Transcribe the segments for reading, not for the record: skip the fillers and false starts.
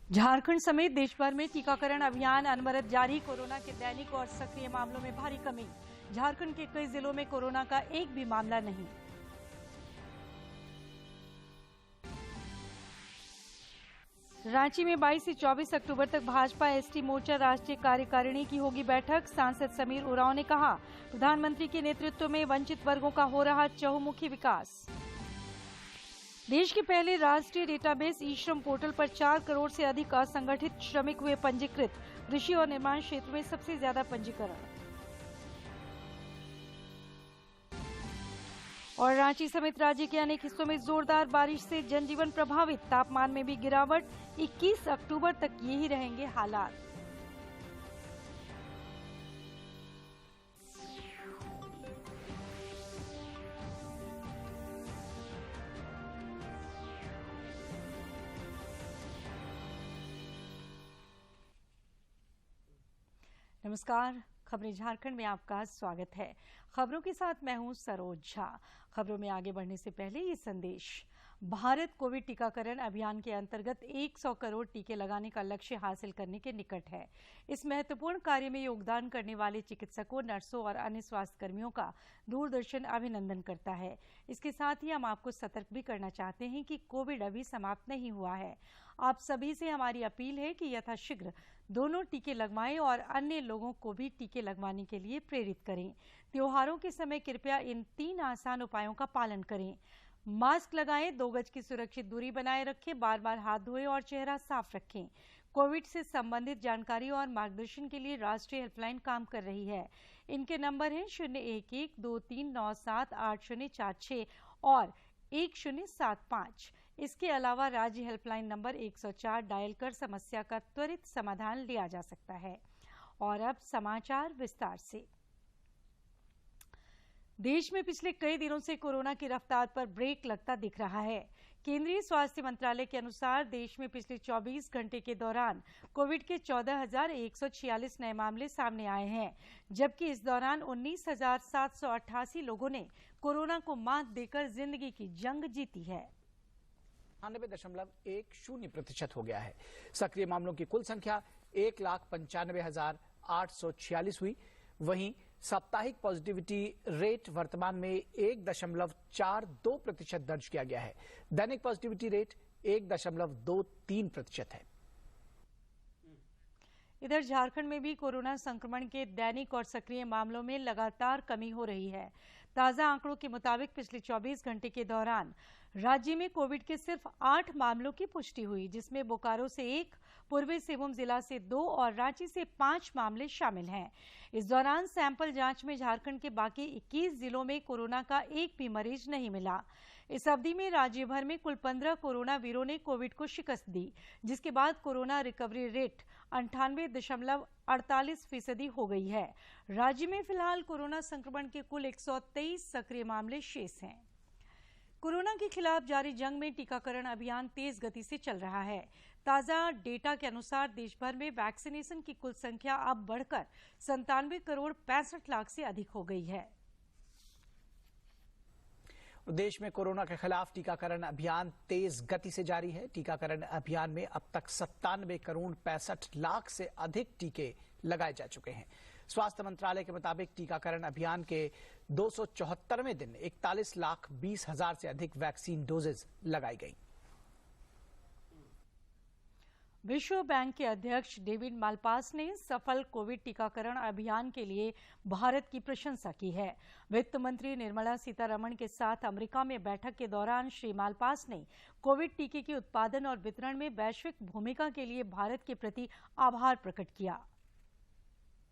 झारखंड समेत देश भर में टीकाकरण अभियान अनवरत जारी। कोरोना के दैनिक और सक्रिय मामलों में भारी कमी। झारखंड के कई जिलों में कोरोना का एक भी मामला नहीं। रांची में 22 से 24 अक्टूबर तक भाजपा एसटी मोर्चा राष्ट्रीय कार्यकारिणी की होगी बैठक। सांसद समीर उरांव ने कहा, प्रधानमंत्री के नेतृत्व में वंचित वर्गों का हो रहा चहुमुखी विकास। देश के पहले राष्ट्रीय डेटाबेस ई श्रम पोर्टल पर 4 करोड़ से अधिक असंगठित श्रमिक हुए पंजीकृत। कृषि और निर्माण क्षेत्र में सबसे ज्यादा पंजीकरण। और रांची समेत राज्य के अनेक हिस्सों में जोरदार बारिश से जनजीवन प्रभावित। तापमान में भी गिरावट। 21 अक्टूबर तक यही रहेंगे हालात। नमस्कार, खबरें झारखंड में आपका स्वागत है। खबरों के साथ मैं हूं सरोज झा। खबरों में आगे बढ़ने से पहले ये संदेश। भारत कोविड टीकाकरण अभियान के अंतर्गत 100 करोड़ टीके लगाने का लक्ष्य हासिल करने के निकट है। इस महत्वपूर्ण कार्य में योगदान करने वाले चिकित्सकों, नर्सों और अन्य स्वास्थ्यकर्मियों का दूरदर्शन अभिनंदन करता है। इसके साथ ही हम आपको सतर्क भी करना चाहते हैं कि कोविड अभी समाप्त नहीं हुआ है। आप सभी से हमारी अपील है कि यथाशीघ्र दोनों टीके लगवाएं और अन्य लोगों को भी टीके लगवाने के लिए प्रेरित करें। त्योहारों के समय कृपया इन 3 आसान उपायों का पालन करें। मास्क लगाएं, 2 गज की सुरक्षित दूरी बनाए रखें, बार बार हाथ धोएं और चेहरा साफ रखें। कोविड से संबंधित जानकारी और मार्गदर्शन के लिए राष्ट्रीय हेल्पलाइन काम कर रही है। इनके नंबर हैं 011-2397-8046 और 1075। इसके अलावा राज्य हेल्पलाइन नंबर 104 डायल कर समस्या का त्वरित समाधान लिया जा सकता है। और अब समाचार विस्तार से। देश में पिछले कई दिनों से कोरोना की रफ्तार पर ब्रेक लगता दिख रहा है। केंद्रीय स्वास्थ्य मंत्रालय के अनुसार देश में पिछले 24 घंटे के दौरान कोविड के 14,146 नए मामले सामने आए हैं, जबकि इस दौरान 19,788 लोगों ने कोरोना को मात देकर जिंदगी की जंग जीती है। 98.10% हो गया है। सक्रिय मामलों की कुल संख्या 1,95,846 हुई। वहीं साप्ताहिक पॉजिटिविटी रेट वर्तमान में 1.42% दर्ज किया गया है। दैनिक पॉजिटिविटी रेट 1.23% है। इधर झारखंड में भी कोरोना संक्रमण के दैनिक और सक्रिय मामलों में लगातार कमी हो रही है। ताजा आंकड़ों के मुताबिक पिछले 24 घंटे के दौरान राज्य में कोविड के सिर्फ 8 मामलों की पुष्टि हुई, जिसमें बोकारो से 1, पूर्वी सिंहभूम जिला से 2 और रांची से 5 मामले शामिल हैं। इस दौरान सैंपल जांच में झारखंड के बाकी 21 जिलों में कोरोना का एक भी मरीज नहीं मिला। इस अवधि में राज्य भर में कुल 15 कोरोना वीरों ने कोविड को शिकस्त दी, जिसके बाद कोरोना रिकवरी रेट 98.48% हो गई है। राज्य में फिलहाल कोरोना संक्रमण के कुल 123 सक्रिय मामले शेष हैं। कोरोना के खिलाफ जारी जंग में टीकाकरण अभियान तेज गति से चल रहा है। ताजा डेटा के अनुसार देश भर में वैक्सीनेशन की कुल संख्या अब बढ़कर 97 करोड़ 65 लाख से अधिक हो गई है। देश में कोरोना के खिलाफ टीकाकरण अभियान तेज गति से जारी है। टीकाकरण अभियान में अब तक 97 करोड़ 65 लाख से अधिक टीके लगाए जा चुके हैं। स्वास्थ्य मंत्रालय के मुताबिक टीकाकरण अभियान के 274वें दिन 41,20,000 से अधिक वैक्सीन डोजेज लगाई गई। विश्व बैंक के अध्यक्ष डेविड मालपास ने सफल कोविड टीकाकरण अभियान के लिए भारत की प्रशंसा की है। वित्त मंत्री निर्मला सीतारमण के साथ अमेरिका में बैठक के दौरान श्री मालपास ने कोविड टीके के उत्पादन और वितरण में वैश्विक भूमिका के लिए भारत के प्रति आभार प्रकट किया।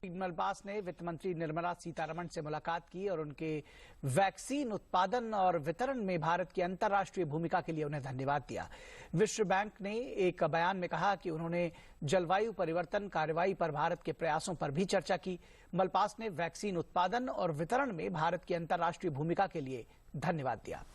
मालपास ने वित्त मंत्री निर्मला सीतारमण से मुलाकात की और उनके वैक्सीन उत्पादन और वितरण में भारत की अंतर्राष्ट्रीय भूमिका के लिए उन्हें धन्यवाद दिया। विश्व बैंक ने एक बयान में कहा कि उन्होंने जलवायु परिवर्तन कार्रवाई पर भारत के प्रयासों पर भी चर्चा की। मालपास ने वैक्सीन उत्पादन और वितरण में भारत की अंतर्राष्ट्रीय भूमिका के लिए धन्यवाद दिया।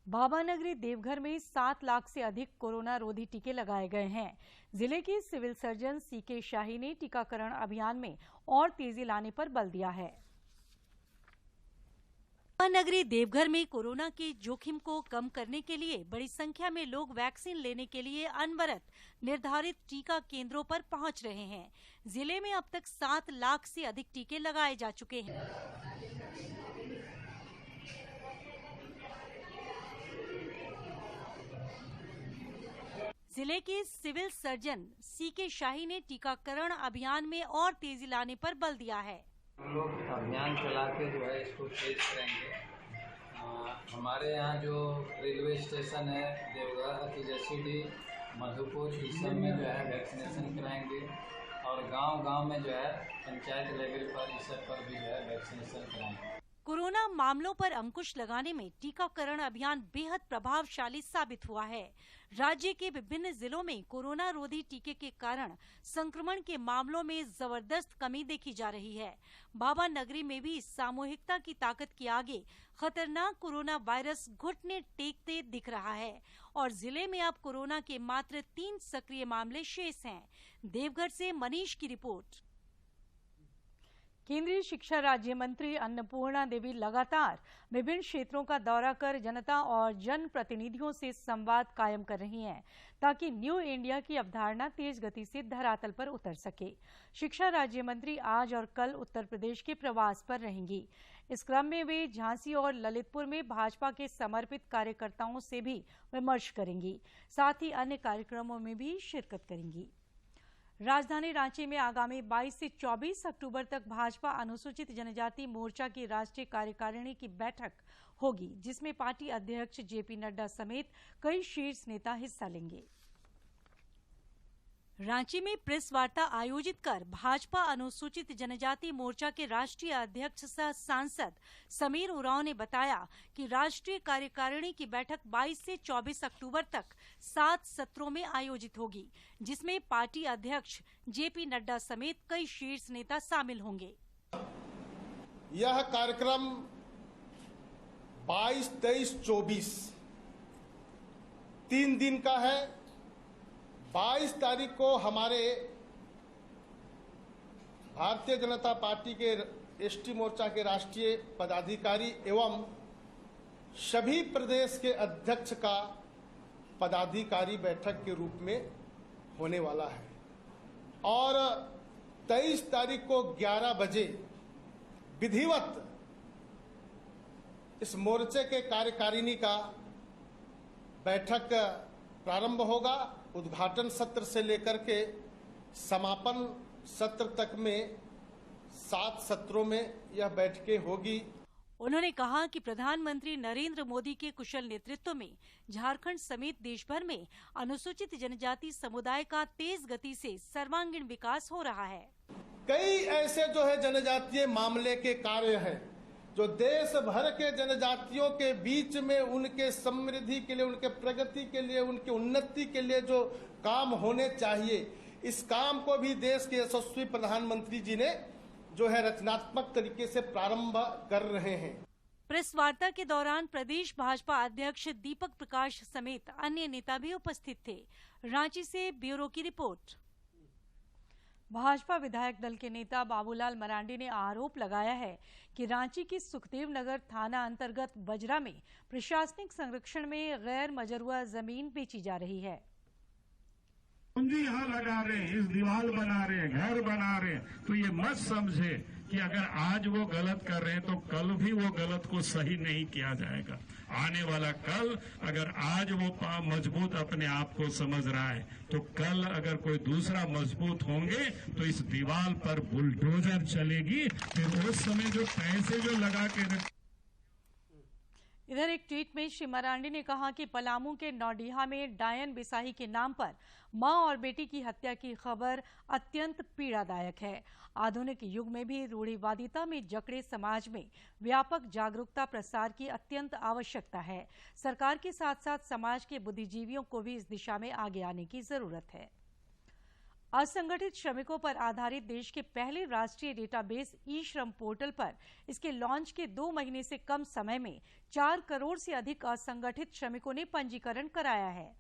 बाबानगरी देवघर में 7 लाख से अधिक कोरोना रोधी टीके लगाए गए हैं। जिले के सिविल सर्जन सीके शाही ने टीकाकरण अभियान में और तेजी लाने पर बल दिया है। नगरी देवघर में कोरोना के जोखिम को कम करने के लिए बड़ी संख्या में लोग वैक्सीन लेने के लिए अनवरत निर्धारित टीका केंद्रों पर पहुंच रहे हैं। जिले में अब तक 7 लाख से अधिक टीके लगाए जा चुके हैं। जिले के सिविल सर्जन सीके शाही ने टीकाकरण अभियान में और तेजी लाने पर बल दिया है। हम लोग अभियान चला के जो है इसको तेज करेंगे। हमारे यहाँ जो रेलवे स्टेशन है देवघर, जसीडीह, मधुपुर, इस सब में जो है वैक्सीनेशन कराएंगे और गांव-गांव में जो है पंचायत लेवल पर इस सब पर भी जो है वैक्सीनेशन कराएंगे। कोरोना मामलों पर अंकुश लगाने में टीकाकरण अभियान बेहद प्रभावशाली साबित हुआ है। राज्य के विभिन्न जिलों में कोरोना रोधी टीके के कारण संक्रमण के मामलों में जबरदस्त कमी देखी जा रही है। बाबा नगरी में भी सामूहिकता की ताकत के आगे खतरनाक कोरोना वायरस घुटने टेकते दिख रहा है और जिले में अब कोरोना के मात्र 3 सक्रिय मामले शेष हैं। देवघर से मनीष की रिपोर्ट। केंद्रीय शिक्षा राज्य मंत्री अन्नपूर्णा देवी लगातार विभिन्न क्षेत्रों का दौरा कर जनता और जन प्रतिनिधियों से संवाद कायम कर रही हैं ताकि न्यू इंडिया की अवधारणा तेज गति से धरातल पर उतर सके। शिक्षा राज्य मंत्री आज और कल उत्तर प्रदेश के प्रवास पर रहेंगी। इस क्रम में वे झांसी और ललितपुर में भाजपा के समर्पित कार्यकर्ताओं से भी विमर्श करेंगी, साथ ही अन्य कार्यक्रमों में भी शिरकत करेंगी। राजधानी रांची में आगामी 22 से 24 अक्टूबर तक भाजपा अनुसूचित जनजाति मोर्चा की राष्ट्रीय कार्यकारिणी की बैठक होगी, जिसमें पार्टी अध्यक्ष जेपी नड्डा समेत कई शीर्ष नेता हिस्सा लेंगे। रांची में प्रेस वार्ता आयोजित कर भाजपा अनुसूचित जनजाति मोर्चा के राष्ट्रीय अध्यक्ष सह सांसद समीर उरांव ने बताया कि राष्ट्रीय कार्यकारिणी की बैठक 22 से 24 अक्टूबर तक 7 सत्रों में आयोजित होगी, जिसमें पार्टी अध्यक्ष जेपी नड्डा समेत कई शीर्ष नेता शामिल होंगे। यह कार्यक्रम 22, 23, 24 3 दिन का है। 22 तारीख को हमारे भारतीय जनता पार्टी के एसटी मोर्चा के राष्ट्रीय पदाधिकारी एवं सभी प्रदेश के अध्यक्ष का पदाधिकारी बैठक के रूप में होने वाला है और 23 तारीख को 11 बजे विधिवत इस मोर्चे के कार्यकारिणी का बैठक प्रारंभ होगा। उद्घाटन सत्र से लेकर के समापन सत्र तक में 7 सत्रों में यह बैठकें होगी। उन्होंने कहा कि प्रधानमंत्री नरेंद्र मोदी के कुशल नेतृत्व में झारखंड समेत देश भर में अनुसूचित जनजाति समुदाय का तेज गति से सर्वांगीण विकास हो रहा है। कई ऐसे जो है जनजातीय मामले के कार्य हैं जो देश भर के जनजातियों के बीच में उनके समृद्धि के लिए, उनके प्रगति के लिए, उनकी उन्नति के लिए जो काम होने चाहिए, इस काम को भी देश के यशस्वी प्रधानमंत्री जी ने जो है रचनात्मक तरीके से प्रारंभ कर रहे हैं। प्रेस वार्ता के दौरान प्रदेश भाजपा अध्यक्ष दीपक प्रकाश समेत अन्य नेता भी उपस्थित थे। रांची से ब्यूरो की रिपोर्ट। भाजपा विधायक दल के नेता बाबूलाल मरांडी ने आरोप लगाया है कि रांची की सुखदेव नगर थाना अंतर्गत बजरा में प्रशासनिक संरक्षण में गैर मजरूआ जमीन बेची जा रही है। पूंजी यहाँ लगा रहे हैं, इस दीवार बना रहे हैं, घर बना रहे हैं, तो ये मत समझे कि अगर आज वो गलत कर रहे हैं तो कल भी वो गलत को सही नहीं किया जाएगा। आने वाला कल अगर आज वो मजबूत अपने आप को समझ रहा है तो कल अगर कोई दूसरा मजबूत होंगे तो इस दीवार पर बुलडोजर चलेगी। फिर उस समय जो पैसे जो लगा के इधर एक ट्वीट में श्री मरांडी ने कहा कि पलामू के नौडीहा में डायन बिसाही के नाम पर मां और बेटी की हत्या की खबर अत्यंत पीड़ादायक है। आधुनिक युग में भी रूढ़िवादिता में जकड़े समाज में व्यापक जागरूकता प्रसार की अत्यंत आवश्यकता है। सरकार के साथ साथ समाज के बुद्धिजीवियों को भी इस दिशा में आगे आने की जरूरत है। असंगठित श्रमिकों पर आधारित देश के पहले राष्ट्रीय डेटाबेस ई श्रम पोर्टल पर इसके लॉन्च के 2 महीने से कम समय में 4 करोड़ से अधिक असंगठित श्रमिकों ने पंजीकरण कराया है।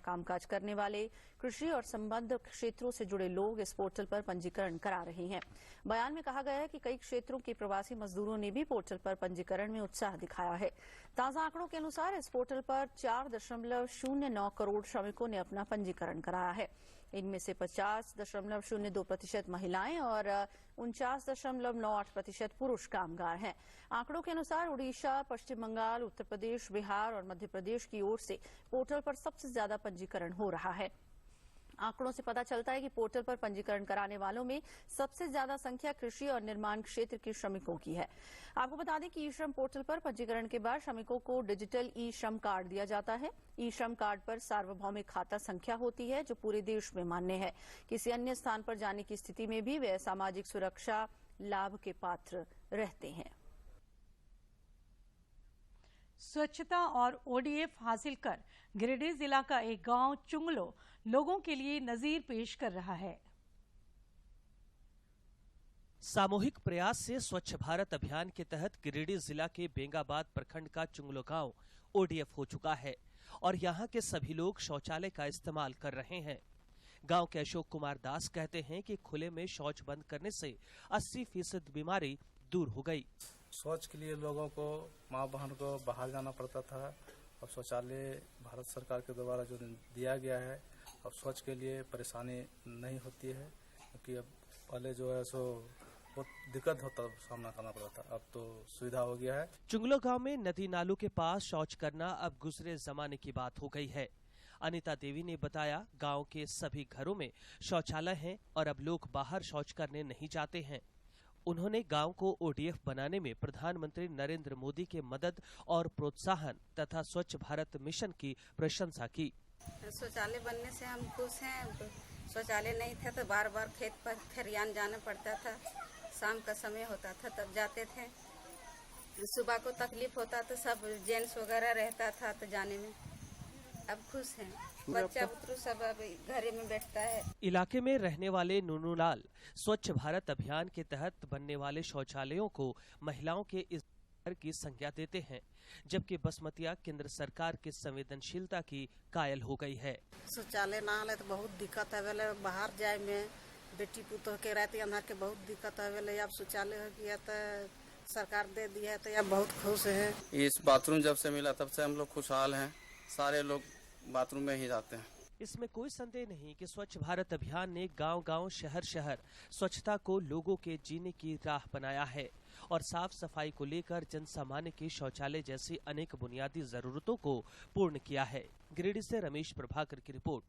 कामकाज करने वाले कृषि और संबद्ध क्षेत्रों से जुड़े लोग इस पोर्टल पर पंजीकरण करा रहे हैं। बयान में कहा गया है कि कई क्षेत्रों के प्रवासी मजदूरों ने भी पोर्टल पर पंजीकरण में उत्साह दिखाया है। ताजा आंकड़ों के अनुसार इस पोर्टल पर 4.09 करोड़ श्रमिकों ने अपना पंजीकरण कराया है। इनमें से 50.02% महिलाएं और 49.98% पुरुष कामगार हैं। आंकड़ों के अनुसार उड़ीसा, पश्चिम बंगाल, उत्तर प्रदेश, बिहार और मध्य प्रदेश की ओर से पोर्टल पर सबसे ज्यादा पंजीकरण हो रहा है। आंकड़ों से पता चलता है कि पोर्टल पर पंजीकरण कराने वालों में सबसे ज्यादा संख्या कृषि और निर्माण क्षेत्र के श्रमिकों की है। आपको बता दें कि ई श्रम पोर्टल पर पंजीकरण के बाद श्रमिकों को डिजिटल ई श्रम कार्ड दिया जाता है। ई श्रम कार्ड पर सार्वभौमिक खाता संख्या होती है जो पूरे देश में मान्य है। किसी अन्य स्थान पर जाने की स्थिति में भी वे सामाजिक सुरक्षा लाभ के पात्र रहते हैं। स्वच्छता और ओडीएफ हासिल कर गिरिडीह जिला का एक गांव चुंगलो लोगों के लिए नजीर पेश कर रहा है। सामूहिक प्रयास से स्वच्छ भारत अभियान के तहत गिरिडीह जिला के बेंगाबाद प्रखंड का चुंगलो गांव ओडीएफ हो चुका है और यहां के सभी लोग शौचालय का इस्तेमाल कर रहे हैं। गांव के अशोक कुमार दास कहते हैं कि खुले में शौच बंद करने से 80% बीमारी दूर हो गई। शौच के लिए लोगों को, माँ बहन को बाहर जाना पड़ता था। अब शौचालय भारत सरकार के द्वारा जो दिया गया है, अब शौच के लिए परेशानी नहीं होती है, क्योंकि अब पहले जो है सो बहुत दिक्कत होता सामना करना पड़ता था। अब तो सुविधा हो गया है। चुंगलो गांव में नदी नालों के पास शौच करना अब गुजरे जमाने की बात हो गई है। अनिता देवी ने बताया, गांव के सभी घरों में शौचालय हैं और अब लोग बाहर शौच करने नहीं जाते हैं। उन्होंने गांव को ओडीएफ बनाने में प्रधानमंत्री नरेंद्र मोदी के मदद और प्रोत्साहन तथा स्वच्छ भारत मिशन की प्रशंसा की। शौचालय बनने से हम खुश हैं। शौचालय नहीं था तो बार बार खेत पर खरियान जाना पड़ता था। शाम का समय होता था तब जाते थे। सुबह को तकलीफ होता तो सब जेंट्स वगैरह रहता था तो जाने में। अब खुश हैं। बच्चा बुतरू सब अब घरे में बैठता है। इलाके में रहने वाले नूनूलाल स्वच्छ भारत अभियान के तहत बनने वाले शौचालयों को महिलाओं के इस घर की संज्ञा देते हैं, जबकि बसमतिया केंद्र सरकार की संवेदनशीलता की कायल हो गई है। शौचालय ना आले तो बहुत दिक्कत है। बाहर जाए में बेटी पुतोह के रहते अंधार के बहुत दिक्कत है। अब शौचालय हो गया तो सरकार दे दिया है तो अब बहुत खुश है। इस बाथरूम जब से मिला तब से हम लोग खुशहाल हैं। सारे लोग बाथरूम में ही जाते हैं। इसमें कोई संदेह नहीं कि स्वच्छ भारत अभियान ने गांव-गांव, शहर-शहर स्वच्छता को लोगों के जीने की राह बनाया है और साफ सफाई को लेकर जन सामान्य के शौचालय जैसी अनेक बुनियादी जरूरतों को पूर्ण किया है। गिरिडीह से रमेश प्रभाकर की रिपोर्ट।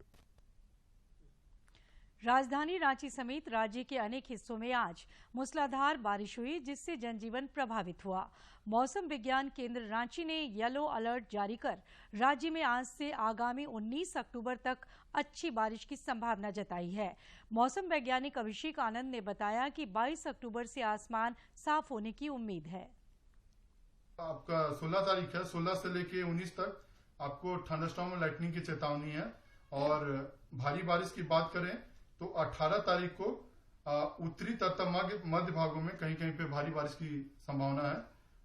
राजधानी रांची समेत राज्य के अनेक हिस्सों में आज मूसलाधार बारिश हुई, जिससे जनजीवन प्रभावित हुआ। मौसम विज्ञान केंद्र रांची ने येलो अलर्ट जारी कर राज्य में आज से आगामी 19 अक्टूबर तक अच्छी बारिश की संभावना जताई है। मौसम वैज्ञानिक अभिषेक आनंद ने बताया कि 22 अक्टूबर से आसमान साफ होने की उम्मीद है। आपका 16 तारीख है, 16 से लेके 19 तक आपको थंडरस्टॉर्म और लाइटनिंग की चेतावनी है। और भारी बारिश की बात करें तो 18 तारीख को उत्तरी तथा मध्य भागों में कहीं कहीं पे भारी बारिश की संभावना है।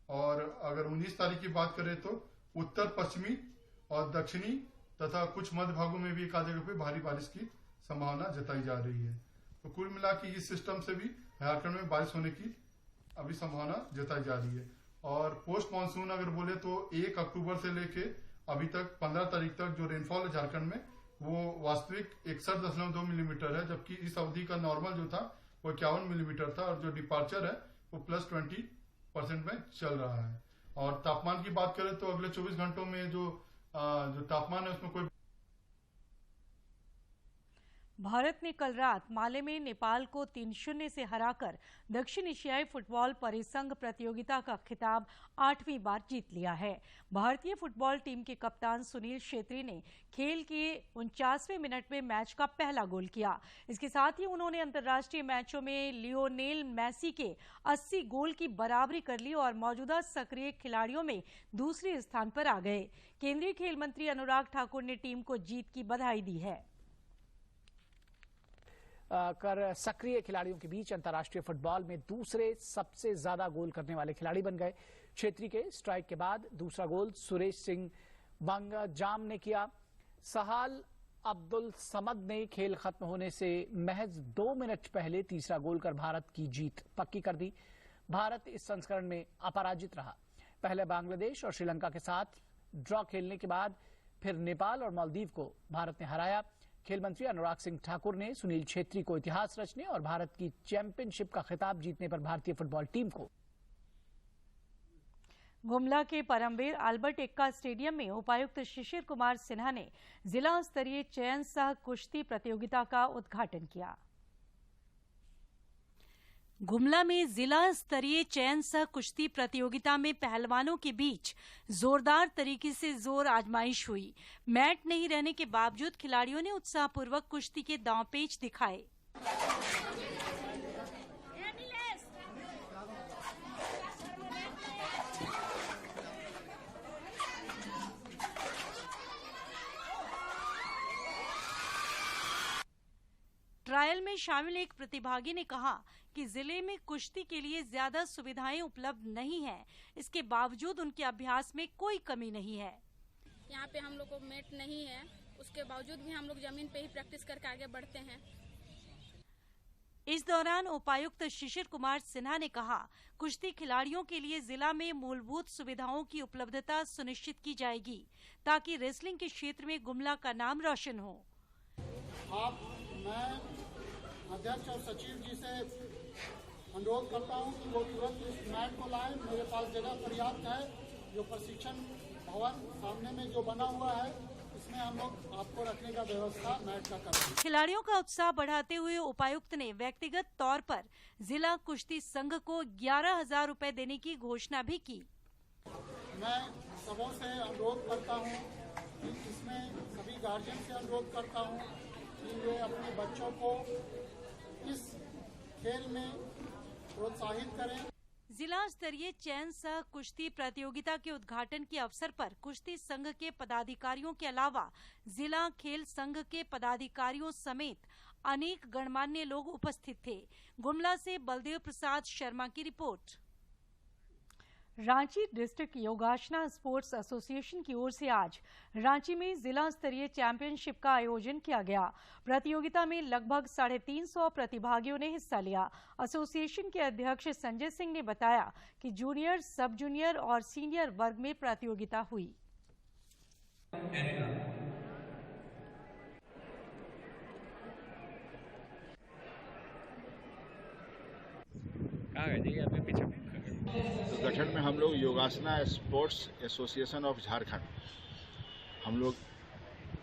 और अगर 19 तारीख की बात करें तो उत्तर पश्चिमी और दक्षिणी तथा कुछ मध्य भागों में भी एक आध जगह पे भारी बारिश की संभावना जताई जा रही है। तो कुल मिला के इस सिस्टम से भी झारखंड में बारिश होने की अभी संभावना जताई जा रही है। और पोस्ट मानसून अगर बोले तो 1 अक्टूबर से लेके अभी तक 15 तारीख तक जो रेनफॉल है झारखंड में वो वास्तविक 61.2 मिलीमीटर है, जबकि इस अवधि का नॉर्मल जो था वो 51 मिलीमीटर था और जो डिपार्चर है वो +20% में चल रहा है। और तापमान की बात करें तो अगले 24 घंटों में जो तापमान है उसमें कोई। भारत ने कल रात माले में नेपाल को 3-0 से हराकर दक्षिण एशियाई फुटबॉल परिसंघ प्रतियोगिता का खिताब 8वीं बार जीत लिया है। भारतीय फुटबॉल टीम के कप्तान सुनील छेत्री ने खेल के 49वें मिनट में मैच का पहला गोल किया। इसके साथ ही उन्होंने अंतर्राष्ट्रीय मैचों में लियोनेल मेसी के 80 गोल की बराबरी कर ली और मौजूदा सक्रिय खिलाड़ियों में दूसरे स्थान पर आ गए। केंद्रीय खेल मंत्री अनुराग ठाकुर ने टीम को जीत की बधाई दी है। कर सक्रिय खिलाड़ियों के बीच अंतर्राष्ट्रीय फुटबॉल में दूसरे सबसे ज्यादा गोल करने वाले खिलाड़ी बन गए। छेत्री के स्ट्राइक के बाद दूसरा गोल सुरेश सिंह बांगाजाम ने किया। सहाल अब्दुल समद ने खेल खत्म होने से महज 2 मिनट पहले तीसरा गोल कर भारत की जीत पक्की कर दी। भारत इस संस्करण में अपराजित रहा। पहले बांग्लादेश और श्रीलंका के साथ ड्रॉ खेलने के बाद फिर नेपाल और मालदीव को भारत ने हराया। खेल मंत्री अनुराग सिंह ठाकुर ने सुनील छेत्री को इतिहास रचने और भारत की चैंपियनशिप का खिताब जीतने पर भारतीय फुटबॉल टीम को गुमला के परमवीर अल्बर्ट एक्का स्टेडियम में उपायुक्त शिशिर कुमार सिन्हा ने जिला स्तरीय चयन सह कुश्ती प्रतियोगिता का उद्घाटन किया। गुमला में जिला स्तरीय चयन सह कुश्ती प्रतियोगिता में पहलवानों के बीच जोरदार तरीके से जोर आजमाइश हुई। मैट नहीं रहने के बावजूद खिलाड़ियों ने उत्साहपूर्वक कुश्ती के दांवपेच दिखाए। ट्रायल में शामिल एक प्रतिभागी ने कहा कि जिले में कुश्ती के लिए ज्यादा सुविधाएं उपलब्ध नहीं है, इसके बावजूद उनके अभ्यास में कोई कमी नहीं है। यहाँ पे हम लोग को मैट नहीं है, उसके बावजूद भी हम लोग जमीन पे ही प्रैक्टिस करके आगे बढ़ते हैं। इस दौरान उपायुक्त शिशिर कुमार सिन्हा ने कहा, कुश्ती खिलाड़ियों के लिए जिला में मूलभूत सुविधाओं की उपलब्धता सुनिश्चित की जाएगी ताकि रेसलिंग के क्षेत्र में गुमला का नाम रोशन हो। मैं अध्यक्ष और सचिव जी से अनुरोध करता हूं कि वो तुरंत इस मैट को लाएं। मेरे पास जगह पर्याप्त है। जो प्रशिक्षण भवन सामने में जो बना हुआ है, इसमें हम लोग आपको रखने का व्यवस्था मैट का करेंगे। खिलाड़ियों का उत्साह बढ़ाते हुए उपायुक्त ने व्यक्तिगत तौर पर जिला कुश्ती संघ को 11,000 रुपए देने की घोषणा भी की। मैं सबों से अनुरोध करता हूँ कि इसमें सभी गार्जियन से अनुरोध करता हूँ कि वे अपने बच्चों को इस खेल में प्रोत्साहित करें। जिला स्तरीय चयन सह कुश्ती प्रतियोगिता के उद्घाटन के अवसर पर कुश्ती संघ के पदाधिकारियों के अलावा जिला खेल संघ के पदाधिकारियों समेत अनेक गणमान्य लोग उपस्थित थे। गुमला से बलदेव प्रसाद शर्मा की report. Ranchi district योगासना sports association की ओर से आज रांची में जिला स्तरीय चैंपियनशिप का आयोजन किया गया। प्रतियोगिता में लगभग 350 प्रतिभागियों ने हिस्सा लिया। एसोसिएशन के अध्यक्ष संजय सिंह ने बताया कि जूनियर, सब जूनियर और सीनियर वर्ग में प्रतियोगिता हुई। तो गठन में हम लोग योगासना स्पोर्ट्स एसोसिएशन ऑफ झारखंड, हम लोग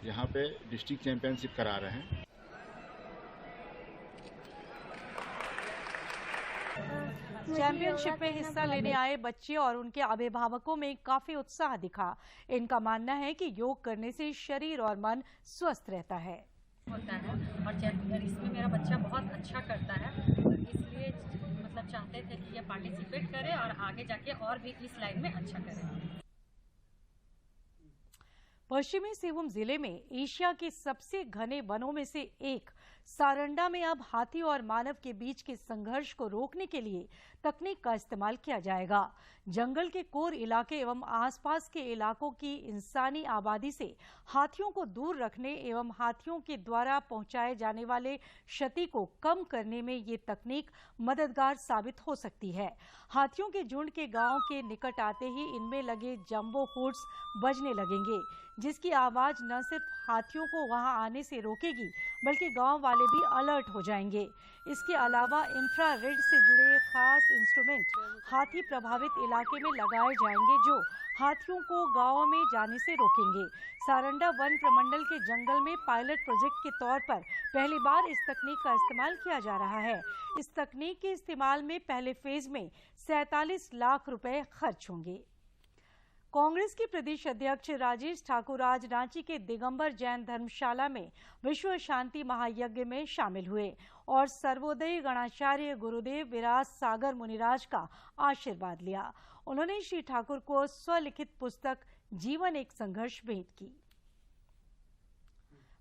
यहाँ पे डिस्ट्रिक्ट चैंपियनशिप करा रहे हैं। चैंपियनशिप में हिस्सा लेने आए बच्चे और उनके अभिभावकों में काफी उत्साह दिखा। इनका मानना है कि योग करने से शरीर और मन स्वस्थ रहता है और इसमें मेरा बच्चा बहुत अच्छा करता है, इसलिए मतलब चाहते थे कि ये पार्टिसिपेट करे और आगे जाके और भी इस लाइन में अच्छा करे। पश्चिमी सिंहभूम जिले में एशिया के सबसे घने वनों में से एक सारंडा में अब हाथी और मानव के बीच के संघर्ष को रोकने के लिए तकनीक का इस्तेमाल किया जाएगा। जंगल के कोर इलाके एवं आसपास के इलाकों की इंसानी आबादी से हाथियों को दूर रखने एवं हाथियों के द्वारा पहुंचाए जाने वाले क्षति को कम करने में ये तकनीक मददगार साबित हो सकती है। हाथियों के झुंड के गांव के निकट आते ही इनमें लगे जंबो हूड्स बजने लगेंगे, जिसकी आवाज न सिर्फ हाथियों को वहां आने से रोकेगी बल्कि गांव वाले भी अलर्ट हो जाएंगे। इसके अलावा इंफ्रारेड से जुड़े खास इंस्ट्रूमेंट हाथी प्रभावित इलाके में लगाए जाएंगे जो हाथियों को गांव में जाने से रोकेंगे। सारंडा वन प्रमंडल के जंगल में पायलट प्रोजेक्ट के तौर पर पहली बार इस तकनीक का इस्तेमाल किया जा रहा है। इस तकनीक के इस्तेमाल में पहले फेज में 47 लाख रुपए खर्च होंगे। कांग्रेस के प्रदेश अध्यक्ष राजेश ठाकुर आज रांची के दिगंबर जैन धर्मशाला में विश्व शांति महायज्ञ में शामिल हुए और सर्वोदय गणाचार्य गुरुदेव विराज सागर मुनिराज का आशीर्वाद लिया। उन्होंने श्री ठाकुर को स्वलिखित पुस्तक जीवन एक संघर्ष भेंट की।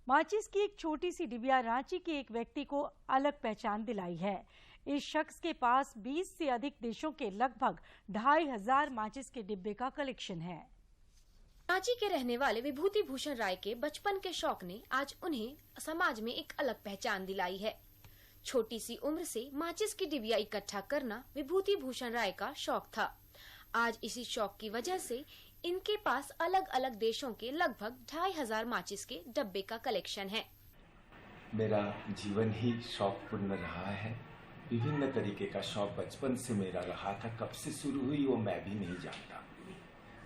माचिस की एक छोटी सी डिबिया रांची के एक व्यक्ति को अलग पहचान दिलाई है। इस शख्स के पास 20 से अधिक देशों के लगभग 2500 माचिस के डिब्बे का कलेक्शन है। रांची के रहने वाले विभूति भूषण राय के बचपन के शौक ने आज उन्हें समाज में एक अलग पहचान दिलाई है। छोटी सी उम्र से माचिस की डिबिया इकट्ठा करना विभूति भूषण राय का शौक था। आज इसी शौक की वजह से इनके पास अलग अलग देशों के लगभग 2500 माचिस के डब्बे का कलेक्शन है। मेरा जीवन ही शौकपूर्ण रहा है। विभिन्न तरीके का शौक बचपन से मेरा रहा था। कब से शुरू हुई वो मैं भी नहीं जानता।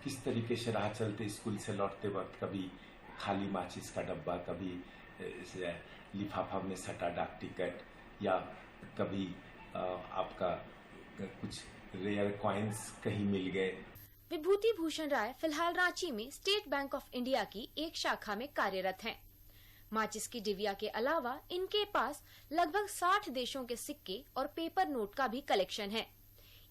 किस तरीके से राह चलते स्कूल से लौटते वक्त कभी खाली माचिस का डब्बा, कभी लिफाफा में सटा डाक टिकट, या कभी आपका कुछ रेयर कॉइन्स कहीं मिल गए। विभूति भूषण राय फिलहाल रांची में स्टेट बैंक ऑफ इंडिया की एक शाखा में कार्यरत हैं। माचिस की डिबिया के अलावा इनके पास लगभग 60 देशों के सिक्के और पेपर नोट का भी कलेक्शन है।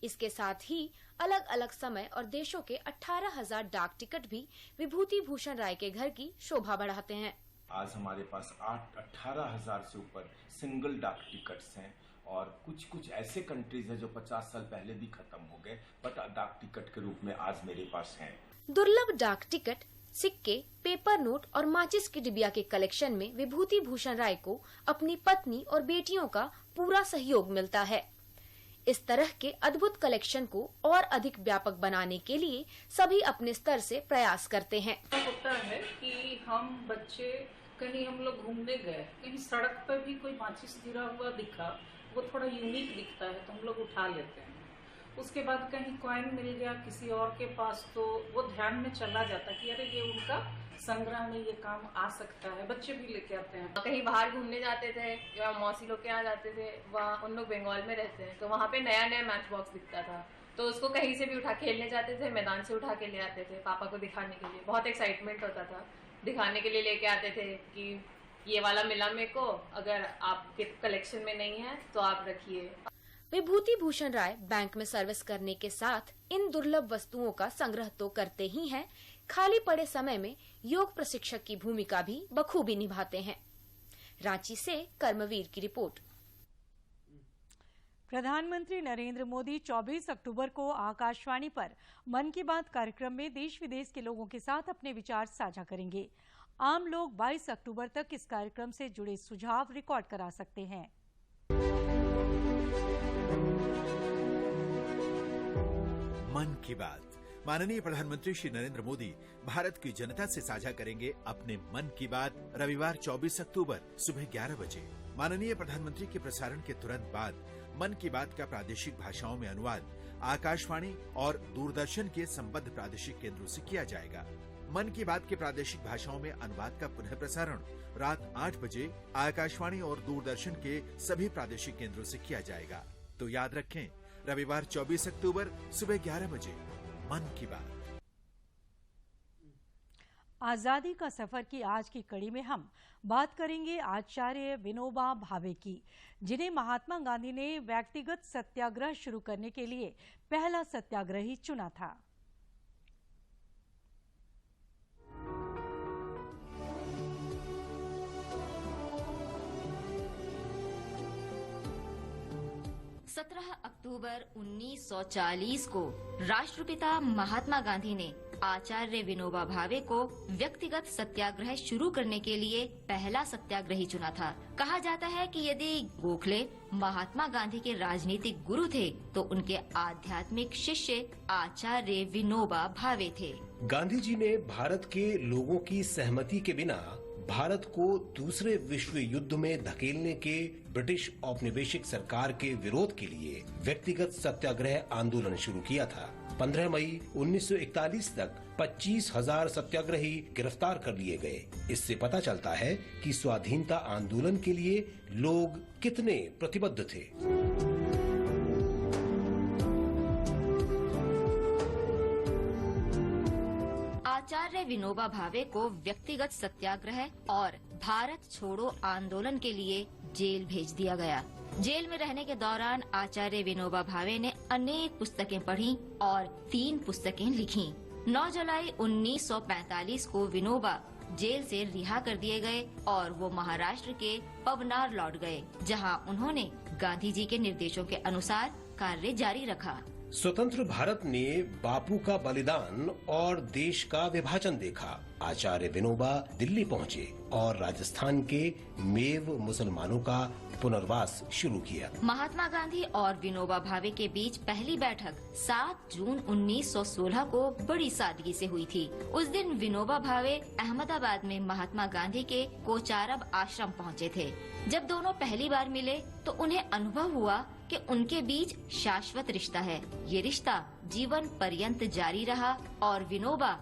इसके साथ ही अलग अलग समय और देशों के 18,000 डाक टिकट भी विभूति भूषण राय के घर की शोभा बढ़ाते हैं। आज हमारे पास 18,000 से ऊपर सिंगल डाक टिकट्स हैं और कुछ ऐसे कंट्रीज हैं जो 50 साल पहले भी खत्म हो गए, बट डाक टिकट के रूप में आज मेरे पास हैं। दुर्लभ डाक टिकट, सिक्के, पेपर नोट और माचिस की डिबिया के कलेक्शन में विभूति भूषण राय को अपनी पत्नी और बेटियों का पूरा सहयोग मिलता है। इस तरह के अद्भुत कलेक्शन को और अधिक व्यापक बनाने के लिए सभी अपने स्तर से प्रयास करते हैं। होता है कि हम बच्चे कहीं हम लोग घूमने गए, कहीं सड़क पर भी कोई माचिस गिरा हुआ दिखा, वो थोड़ा यूनिक दिखता है तो हम लोग उठा लेते हैं। उसके बाद कहीं कॉइन मिल गया किसी और के पास तो वो ध्यान में चला जाता कि अरे ये उनका संग्रह में ये काम आ सकता है। बच्चे भी लेके आते हैं। कहीं बाहर घूमने जाते थे या मौसी लोग के यहाँ जाते थे, वहाँ उन लोग बंगाल में रहते हैं तो वहाँ पे नया नया मैच बॉक्स दिखता था तो उसको कहीं से भी उठा खेलने जाते थे, मैदान से उठा के ले आते थे पापा को दिखाने के लिए। बहुत एक्साइटमेंट होता था, दिखाने के लिए लेके आते थे कि ये वाला मिला मेरे को, अगर आपके कलेक्शन में नहीं है तो आप रखिए। विभूति भूषण राय बैंक में सर्विस करने के साथ इन दुर्लभ वस्तुओं का संग्रह तो करते ही हैं, खाली पड़े समय में योग प्रशिक्षक की भूमिका भी बखूबी निभाते हैं। रांची से कर्मवीर की रिपोर्ट। प्रधानमंत्री नरेंद्र मोदी 24 अक्टूबर को आकाशवाणी पर मन की बात कार्यक्रम में देश विदेश के लोगों के साथ अपने विचार साझा करेंगे। आम लोग 22 अक्टूबर तक इस कार्यक्रम से जुड़े सुझाव रिकॉर्ड करा सकते हैं। मन की बात। माननीय प्रधानमंत्री श्री नरेंद्र मोदी भारत की जनता से साझा करेंगे अपने मन की बात रविवार 24 अक्टूबर सुबह 11 बजे। माननीय प्रधानमंत्री के प्रसारण के तुरंत बाद मन की बात का प्रादेशिक भाषाओं में अनुवाद आकाशवाणी और दूरदर्शन के संबद्ध प्रादेशिक केंद्रों से किया जाएगा। मन की बात के प्रादेशिक भाषाओं में अनुवाद का पुनः प्रसारण रात 8 बजे आकाशवाणी और दूरदर्शन के सभी प्रादेशिक केंद्रों से किया जाएगा। तो याद रखें, रविवार 24 अक्टूबर सुबह 11 बजे मन की बात। आजादी का सफर की आज की कड़ी में हम बात करेंगे आचार्य विनोबा भावे की, जिन्हें महात्मा गांधी ने व्यक्तिगत सत्याग्रह शुरू करने के लिए पहला सत्याग्रही चुना था। अक्टूबर 1940 को राष्ट्रपिता महात्मा गांधी ने आचार्य विनोबा भावे को व्यक्तिगत सत्याग्रह शुरू करने के लिए पहला सत्याग्रही चुना था। कहा जाता है कि यदि गोखले महात्मा गांधी के राजनीतिक गुरु थे तो उनके आध्यात्मिक शिष्य आचार्य विनोबा भावे थे। गांधी जी ने भारत के लोगों की सहमति के बिना भारत को दूसरे विश्व युद्ध में धकेलने के ब्रिटिश औपनिवेशिक सरकार के विरोध के लिए व्यक्तिगत सत्याग्रह आंदोलन शुरू किया था। 15 मई 1941 तक 25,000 सत्याग्रही गिरफ्तार कर लिए गए। इससे पता चलता है कि स्वाधीनता आंदोलन के लिए लोग कितने प्रतिबद्ध थे। आचार्य विनोबा भावे को व्यक्तिगत सत्याग्रह और भारत छोड़ो आंदोलन के लिए जेल भेज दिया गया। जेल में रहने के दौरान आचार्य विनोबा भावे ने अनेक पुस्तकें पढ़ी और 3 पुस्तकें लिखी। 9 जुलाई 1945 को विनोबा जेल से रिहा कर दिए गए और वो महाराष्ट्र के पवनार लौट गए, जहां उन्होंने गांधी जी के निर्देशों के अनुसार कार्य जारी रखा। स्वतंत्र भारत ने बापू का बलिदान और देश का विभाजन देखा। आचार्य विनोबा दिल्ली पहुंचे और राजस्थान के मेव मुसलमानों का पुनर्वास शुरू किया। महात्मा गांधी और विनोबा भावे के बीच पहली बैठक 7 जून 1916 को बड़ी सादगी से हुई थी। उस दिन विनोबा भावे अहमदाबाद में महात्मा गांधी के कोचारब आश्रम पहुंचे थे। जब दोनों पहली बार मिले तो उन्हें अनुभव हुआ कि उनके बीच शाश्वत रिश्ता है। ये रिश्ता जीवन पर्यंत जारी रहा और विनोबा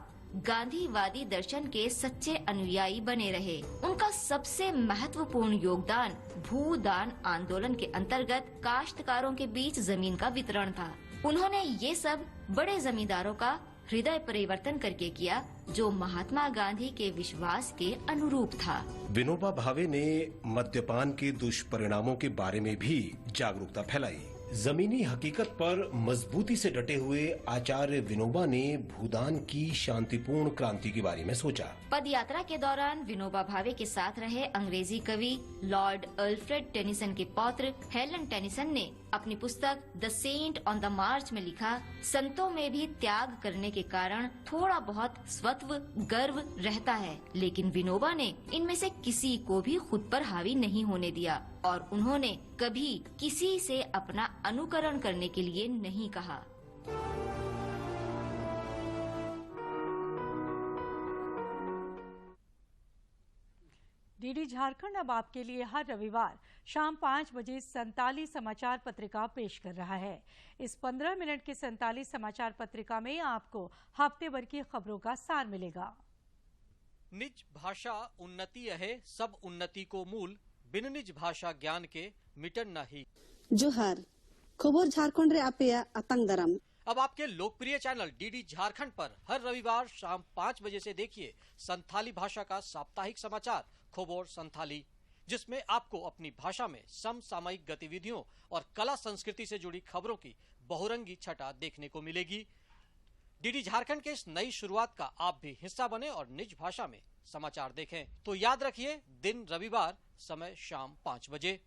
गांधीवादी दर्शन के सच्चे अनुयायी बने रहे। उनका सबसे महत्वपूर्ण योगदान भूदान आंदोलन के अंतर्गत काश्तकारों के बीच जमीन का वितरण था। उन्होंने ये सब बड़े जमींदारों का हृदय परिवर्तन करके किया, जो महात्मा गांधी के विश्वास के अनुरूप था। विनोबा भावे ने मद्यपान के दुष्परिणामों के बारे में भी जागरूकता फैलाई। जमीनी हकीकत पर मजबूती से डटे हुए आचार्य विनोबा ने भूदान की शांतिपूर्ण क्रांति के बारे में सोचा। पद यात्रा के दौरान विनोबा भावे के साथ रहे अंग्रेजी कवि लॉर्ड अल्फ्रेड टेनिसन के पौत्र हेलन टेनिसन ने अपनी पुस्तक द सेंट ऑन द मार्च में लिखा, संतों में भी त्याग करने के कारण थोड़ा बहुत स्वत्व गर्व रहता है, लेकिन विनोबा ने इनमें से किसी को भी खुद पर हावी नहीं होने दिया और उन्होंने कभी किसी से अपना अनुकरण करने के लिए नहीं कहा। डीडी झारखंड अब आपके लिए हर रविवार शाम 5 बजे संताली समाचार पत्रिका पेश कर रहा है। इस 15 मिनट के संताली समाचार पत्रिका में आपको हफ्ते भर की खबरों का सार मिलेगा। निज भाषा उन्नति है, सब उन्नति को मूल, बिन निज भाषा ज्ञान के मिटन नहीं। जोहार खबर झारखंड रे आपेया आतंक दराम। अब आपके लोकप्रिय चैनल डीडी झारखंड पर हर रविवार शाम 5 बजे से देखिए संथाली भाषा का साप्ताहिक समाचार खबर संथाली, जिसमें आपको अपनी भाषा में समसामयिक गतिविधियों और कला संस्कृति से जुड़ी खबरों की बहुरंगी छटा देखने को मिलेगी। डीडी झारखंड के इस नई शुरुआत का आप भी हिस्सा बने और निज भाषा में समाचार देखें। तो याद रखिए, दिन रविवार, समय शाम 5 बजे।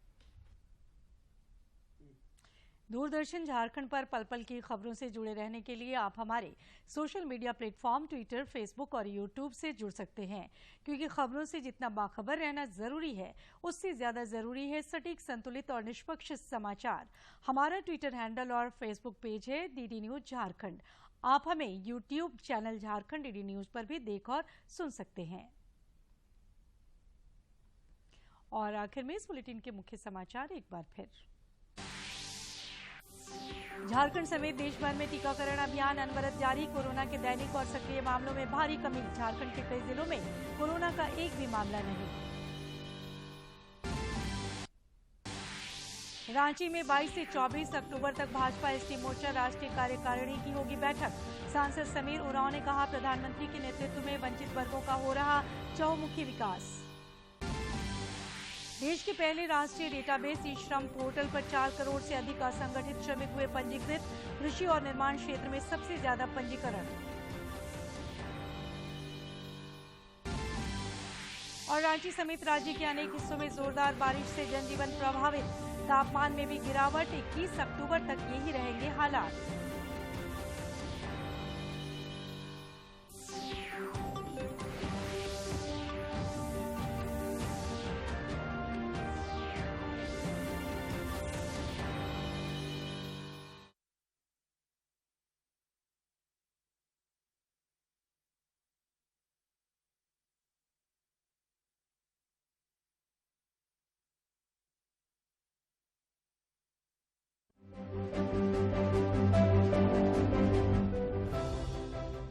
दूरदर्शन झारखंड पर पल पल की खबरों से जुड़े रहने के लिए आप हमारे social media platform Twitter, Facebook और यूट्यूब से जुड़ सकते हैं, क्योंकि खबरों से जितना बाखबर रहना जरूरी है, उससे ज्यादा जरूरी है सटीक, संतुलित और निष्पक्ष समाचार। हमारा ट्विटर हैंडल और फेसबुक पेज है डीडी न्यूज झारखंड। आप हमें YouTube channel Jharkhand DD news पर भी देख और सुन सकते हैं। और आखिर में इस बुलेटिन के मुख्य समाचार एक बार फिर। झारखंड समेत देश भर में टीकाकरण अभियान अनवरत जारी। कोरोना के दैनिक और सक्रिय मामलों में भारी कमी। झारखंड के कई जिलों में कोरोना का एक भी मामला नहीं। रांची में 22 से 24 अक्टूबर तक भाजपा एसटी मोर्चा राष्ट्रीय कार्यकारिणी की होगी बैठक। सांसद समीर उरांव ने कहा, प्रधानमंत्री के नेतृत्व में वंचित वर्गों का हो रहा चहुमुखी विकास। देश के पहले राष्ट्रीय डेटाबेस ई श्रम पोर्टल पर 4 करोड़ से अधिक असंगठित श्रमिक हुए पंजीकृत। कृषि और निर्माण क्षेत्र में सबसे ज्यादा पंजीकरण। और रांची समेत राज्य के अनेक हिस्सों में जोरदार बारिश से जनजीवन प्रभावित। तापमान में भी गिरावट। 21 अक्टूबर तक यही रहेंगे हालात।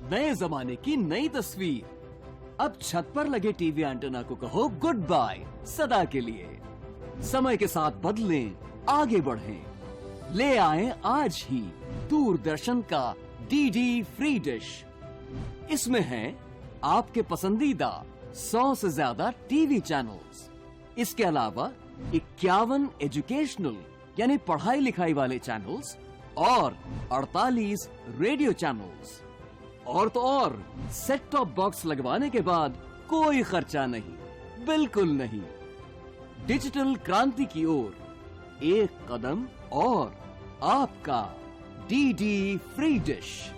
नए जमाने की नई तस्वीर। अब छत पर लगे टीवी एंटेना को कहो गुड बाय सदा के लिए। समय के साथ बदलें, आगे बढ़ें। ले आए आज ही दूरदर्शन का डीडी फ्री डिश। इसमें है आपके पसंदीदा 100 से ज्यादा टीवी चैनल्स। इसके अलावा 51 एजुकेशनल यानी पढ़ाई लिखाई वाले चैनल्स और 48 रेडियो चैनल्स। और तो और सेट टॉप बॉक्स लगवाने के बाद कोई खर्चा नहीं, बिल्कुल नहीं। डिजिटल क्रांति की ओर एक कदम और आपका DD फ्री डिश।